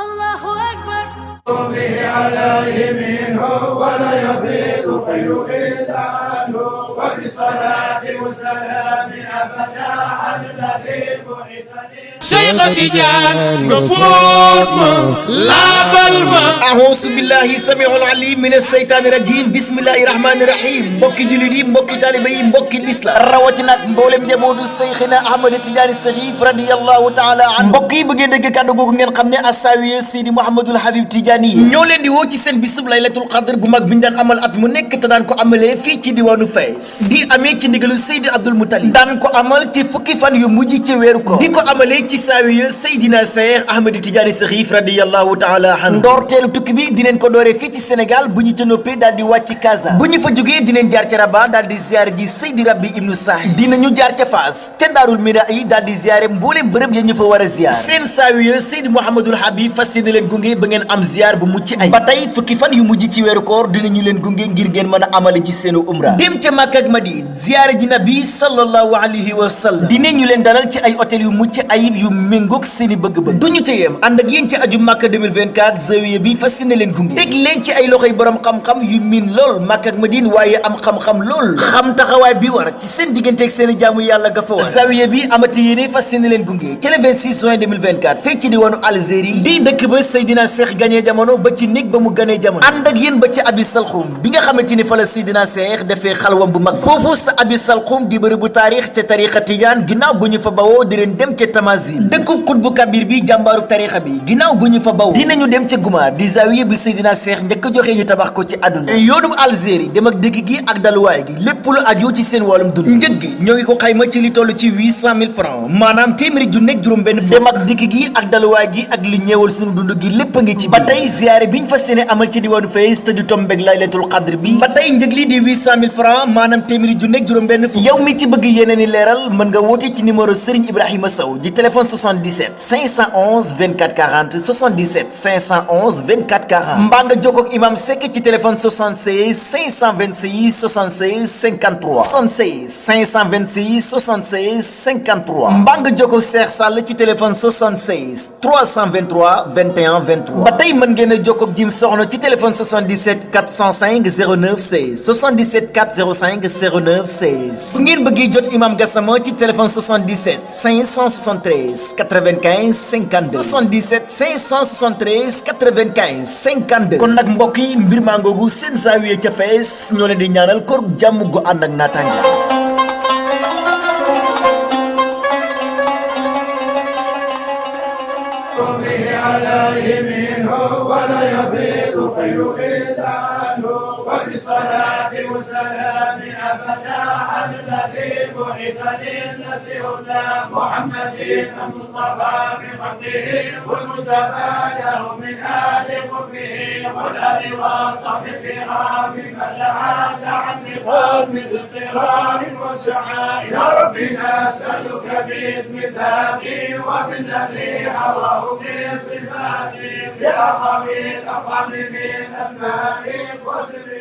الله أكبر. به عليه منه ولا يفيد خير إلا عنه وبالصلاة والسلام أبدا على الذي بعث شيخ تجان غفور لا بلما أعوذ بالله السميع العليم من الشيطان الرجيم بسم الله الرحمن الرحيم mbokki jullit yi mbokki taalibe yi mbokki lislaam rawatina ak mboolem njabootu Seyxina Ahmad Tidiane Cherif radiyallahu taala an mbokk yi bëggee dégg kàddu googu ngeen xam ne Assawiya Seydi Mouhamadul Habib Tidiane yi ñoo leen di woo ci seen bisub laylatul qadr gu mag bi ñu daan amal at mu nekk te daan ko amalee fii ci diwaanu Fès di amee ci ndigalu Seydi Abdul Moutalib daan ko amal ci fukki fan yu mujj ci weeru ko di ko amalee ci Assawiya Seydina Cheikh Ahmad Tidiane Cherif radiyallahu taala an ndoorteelu tukki bi dineen ko dooree fii ci Sénégal bu ñu ca noppee daal di wàcc Casa bu ñu fa jógee dineen jaar ca Rabat daal di ziyaare ji Seydi Rabbi Ibnu Sahi dinañu jaar ca Faas ca Daarul Mina yi daal di ziyaare mbooleem bërëb ya ñu fa war a ziyaar seen Assawiya Seydi Mouhamadul Habib fas yéene leen gunge ba ngeen am ziyaar bu mucc ay ba tey fukki fan yu mujj ci weeru koor dinañu leen gunge ngir ngeen mën a amale ji seenu umra dem ca Makka ak Madine ziyaare ji Nabi sallallahu alayhi wa sallam dinañu leen dalal ci ay hôtel yu mucc ayib yu méngoog seeni bëgg-bëgg duñu ca yem ànd ak yéen ci aju Makka 2024 Zawiya bi fas yéene leen gunge teg leen ci ay loxoy borom xam-xam yu miin lool Makka ak Madine waaye am xam-xam lool xam taxawaay bi war ci seen digganteeg seeni jaamu yàlla ga fa war Zawiya bi amati yéene fas yéene leen gunge ci le 26 juin 2024 fekk ci diwaanu Algérie di dëkk ba Seydina Cheikh ganee jamono ba ci néeg ba mu ganee jamono ànd ak yéen ba ci Abi Salxum bi nga xamante ni fa la Seydina Cheikh defee xalwam bu mag foofu sa Abi Salxum di bërëb bu taarix ca tarixa Tijaan ginnaaw bu ñu fa bawoo di leen dem ca Tamazil dëkkub xutbu kabir bi jàmbaaru tarixa bi ginnaaw bu ñu fa bawoo dinañu dem ca Guma di Zawiya bi Seydina Cheikh njëkk a joxe ñu tabax ko ci àdduna yoonum Algérie dem ak dëkk gi ak daluwaay gi lépp lu aju ci seen wàllum dund njëg gi ñoo ngi ko xayma ci li toll ci 800 000 francs maanaam téeméeri junni ak juróom benn dem ak dëkk gi ak daluwaay gi ak li ñeewal suñu dund gi lépp a ngi ci ba tey ziyaare biñ fas yéene amal ci diwaanu Fès te di tombeeg laylatul qadr bi ba tey njëg li di 800 000 francs maanaam téeméeri junni ak juróom benn yow mi ci bëgg yeneen i leeral mën nga woote ci numéro Serigne Ibrahima Sow di téléphone 77 511 24 40 77 511 24 40 mbaa nga jokkoo ak imam Seck ci téléphone 76 526 76 53 76 526 76 53 mbaa nga jokkoo Cheikh Sall ci téléphone 76 323 21 23 ba tey mën ngeen a jokkoo ak Jim Soxna ci téléphone 77 405 09 16 77 405 09 16 bu ngeen bëggee jot imam Gassama ci téléphone 77 573 95 52 77 573 95 52 kon nag mbokk yi mbir maa ngoogu seen Zawiya ca Fès ñoo leen di ñaanal koor jàmm gu ànd ak naataange. عليه منه ولا يفيد خير إلا عنه وبالصلاة والسلام أبدا على الذي بعث للناس هدى محمد المصطفى بفضله والمصطفى له من آل قربه والآل وصحبه الكرام من عاد عن نقاب باضطرار وسعاء يا رب نسألك باسم ذاتي وبالذي حواه صفاتي بأعظم الأفعال من أسمائه وسره